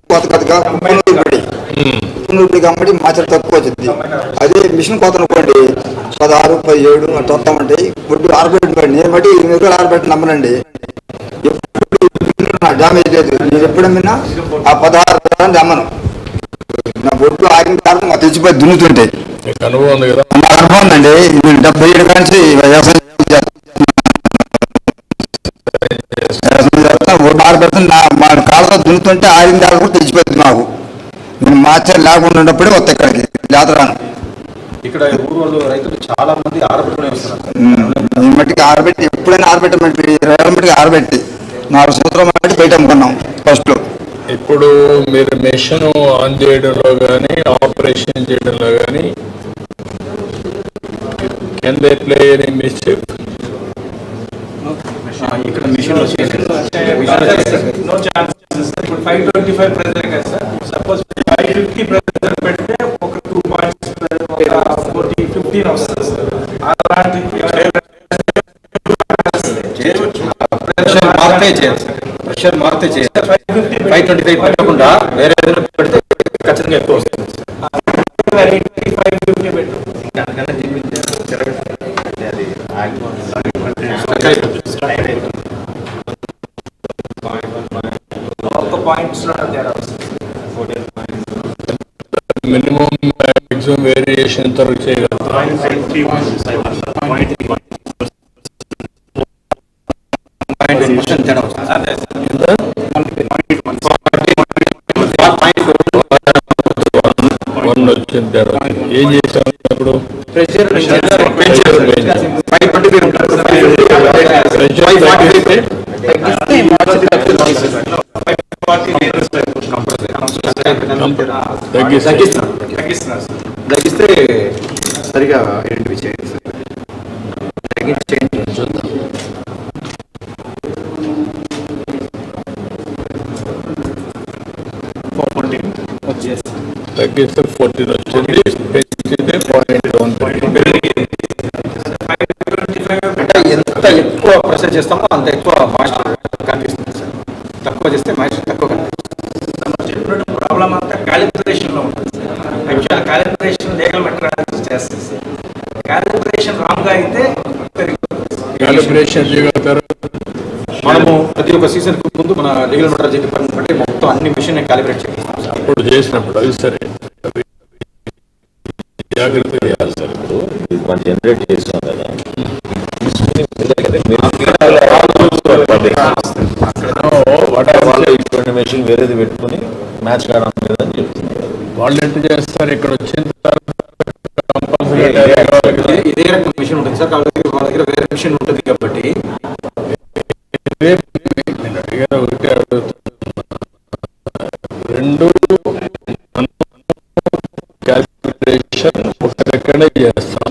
కోత కథగా ఉప్పునూరుపడి కాబట్టి మాచర తక్కువ వచ్చింది. అదే మిషన్ కోత అనుకోండి 16, 17 అట్లా వస్తామంటాయి. ఇప్పుడు ఆరబెట్టి నేను బట్టి 8 రూపాయలు ఆరబెట్టి నమ్మనండి. ఎప్పుడు డ్యామేజ్ లేదు. నేను ఎప్పుడమ్మినా ఆ 16 రూపాయలు అమ్మను. నా బొడ్లు ఆగిన కారణం మా తెచ్చిపోయి దున్నుతుంటాయి. అనుభవం ఉంది కదా? అనుభవం ఉందండి. నేను 77 నుంచి వ్యవసాయం ఆరబెడుతుంది. మా కాళ్ళతో దున్నుతుంటే ఆగిన కాలం కూడా తెచ్చిపోతుంది మాకు. నేను మార్చారు లేకుండా ఉన్నప్పుడే వస్తాయి ఇక్కడికి జాతరాను. ఇక్కడ ఊరు రైతులు చాలా మంది ఆరబెట్టుకునే వస్తున్నారు. ఈ మట్టికి ఆరబెట్టి ఎప్పుడైనా ఆరబెట్టమంటే 20 మట్టికి ఆరబెట్టి 4 సంవత్సరాల మట్టి బయట అమ్ముకున్నాం ఫస్ట్. ఇప్పుడు మీరు మెషిన్ ఆన్ చేయడంలో కానీ ఆపరేషన్ చేయడంలో కానీ can they play any mistake? ఇక్కడ మిషన్ వచ్చేసి 525 ప్రెజర్ కదా సార్. సపోజ్ 550 ప్రెజర్ పెడితే ఒక 2 పాయింట్స్ 15 వస్తుంది సార్. అలాంటి ప్రెషర్ మారితే చేయాలి. 525 పెట్టకుండా వేరే పెడితే ఖచ్చితంగా ఎక్కువ వస్తుంది. 550 పెట్టు ఒక పాయింట్స్ లో తేడా వస్తుంది. మినిమం మ్యాక్సిమం వేరియేషన్ ఎంతవరకు చేయగలుగుతారు? తేడా వస్తుంది. వచ్చిన తేడా ఏం చేశారు ఇప్పుడు? ప్రెషర్ తగ్గిస్తే సరిగా ఐడెంటిఫై చేయండి సార్. తగ్గించేయండి చూద్దాం. తగ్గిస్తే 14 వచ్చింది. పెంచితే 0.13. అంటే ఎంత ఎక్కువ ప్రెషర్ చేస్తామో అంత ఎక్కువ మాయిశ్చర్ కనిపిస్తుంది సార్. తక్కువ చేస్తే మాయిశ్చర్ తక్కువ కనిపిస్తుంది. చెప్పినట్టు ప్రాబ్లం అంతా క్యాలిబ్రేషన్ లో ఉంటుంది sir. Actual calibration legal materials చేస్తుంది సార్. క్యాలిబ్రేషన్ రాంగ్ గా అయితే క్యాలిబ్రేషన్ చేయగలుగుతారు. మనము ప్రతి ఒక్క సీజన్ కు ముందు మన లీగల్ మెటీరియల్ డిపార్ట్మెంట్ బట్టి మొత్తం అన్ని మిషన్ క్యాలిబ్రేట్ చేస్తాం. అప్పుడు చేసినప్పుడు అవి సరే జాగ్రత్త చేయాలి సార్. ఇప్పుడు మనం జనరేట్ చేస్తాం కదా, వాళ్ళు ఇటువంటి మెషిన్ వేరేది పెట్టుకుని మ్యాచ్ కావడం లేదని చెప్తున్నారు. వాళ్ళు ఎంత చేస్తారు? ఇక్కడ వచ్చిన ఇదే రకం మిషన్ ఉంటుంది సార్. కాబట్టి వాళ్ళ దగ్గర వేరే మిషన్ ఉంటుంది కాబట్టి రెండు క్యాల్కులేషన్ ఒక సెకండ్ చేస్తాం.